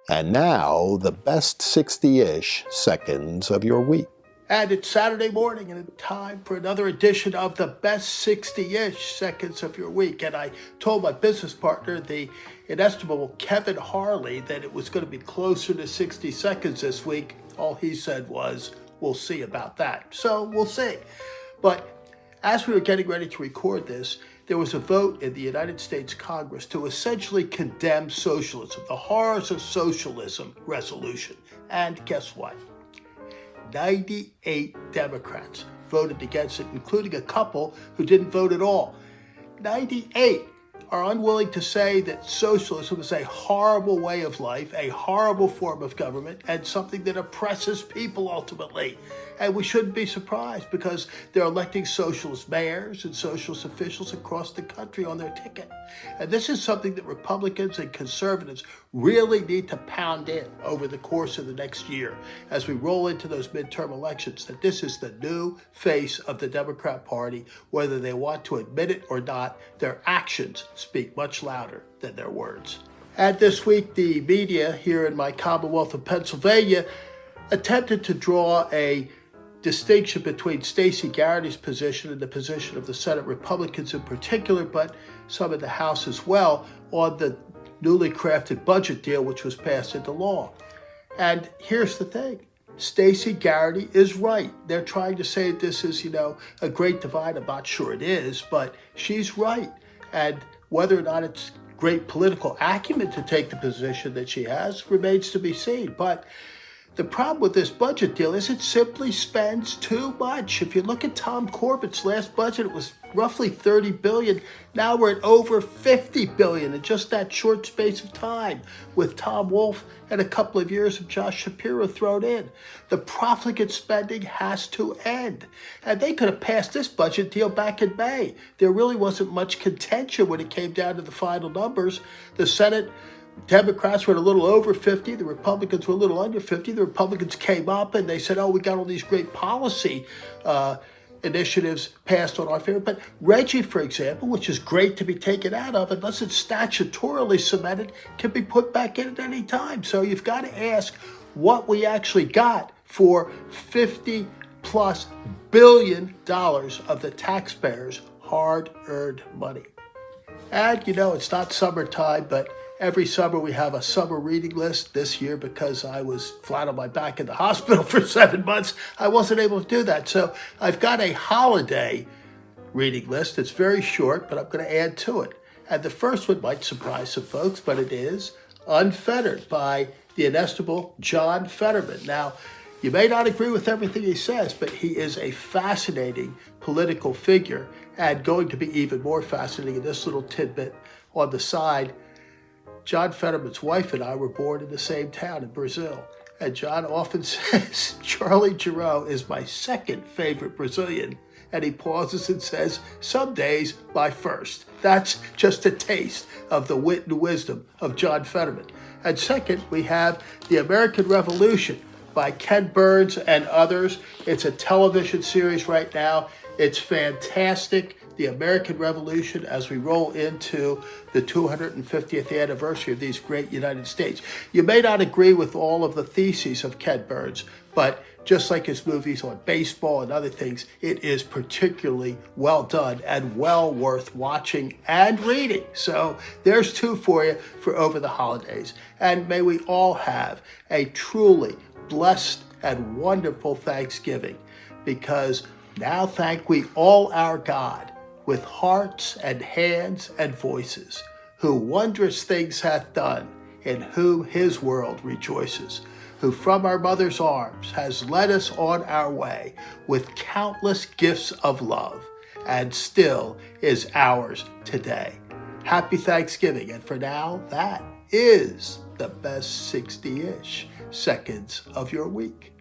And now, the best 60-ish seconds of your week. And it's Saturday morning, and it's time for another edition of the best 60-ish seconds of your week. And I told my business partner, the inestimable Kevin Harley, that it was going to be closer to 60 seconds this week. All he said was, we'll see about that. So we'll see. But as we were getting ready to record this, there was a vote in the United States Congress to essentially condemn socialism, the horrors of socialism resolution. And guess what? 98 Democrats voted against it, including a couple who didn't vote at all. 98 are unwilling to say that socialism is a horrible way of life, a horrible form of government, and something that oppresses people ultimately. And we shouldn't be surprised because they're electing socialist mayors and socialist officials across the country on their ticket. And this is something that Republicans and conservatives really need to pound in over the course of the next year as we roll into those midterm elections, that this is the new face of the Democrat Party. Whether they want to admit it or not, their actions speak much louder than their words. And this week, the media here in my Commonwealth of Pennsylvania attempted to draw a distinction between Stacey Garrity's position and the position of the Senate Republicans in particular, but some in the House as well, on the newly crafted budget deal which was passed into law. And here's the thing. Stacey Garrity is right. They're trying to say this is, a great divide. I'm not sure it is, but she's right. And whether or not it's great political acumen to take the position that she has remains to be seen. But the problem with this budget deal is it simply spends too much. If you look at Tom Corbett's last budget, it was roughly $30 billion. Now we're at over $50 billion in just that short space of time, with Tom Wolf and a couple of years of Josh Shapiro thrown in. The profligate spending has to end. And they could have passed this budget deal back in May. There really wasn't much contention when it came down to the final numbers. The Senate Democrats were a little over 50. The Republicans were a little under 50. The Republicans came up and they said, we got all these great policy initiatives passed on our favor. But Reggie, for example, which is great to be taken out of, unless it's statutorily cemented, can be put back in at any time. So you've got to ask what we actually got for $50+ billion of the taxpayers' hard-earned money. And, it's not summertime, but every summer we have a summer reading list. This year, because I was flat on my back in the hospital for 7 months, I wasn't able to do that. So I've got a holiday reading list. It's very short, but I'm going to add to it. And the first one might surprise some folks, but it is Unfettered by the inestimable John Fetterman. Now, you may not agree with everything he says, but he is a fascinating political figure, and going to be even more fascinating in this little tidbit on the side. John Fetterman's wife and I were born in the same town in Brazil. And John often says, Charlie Giroux is my second favorite Brazilian. And he pauses and says, some days my first. That's just a taste of the wit and wisdom of John Fetterman. And second, we have The American Revolution by Ken Burns and others. It's a television series right now. It's fantastic. The American Revolution, as we roll into the 250th anniversary of these great United States. You may not agree with all of the theses of Ken Burns, but just like his movies on baseball and other things, it is particularly well done and well worth watching and reading. So there's two for you for over the holidays. And may we all have a truly blessed and wonderful Thanksgiving, because now thank we all our God with hearts and hands and voices, who wondrous things hath done, in whom his world rejoices, who from our mother's arms has led us on our way with countless gifts of love, and still is ours today. Happy Thanksgiving, and for now, that is the best 60-ish seconds of your week.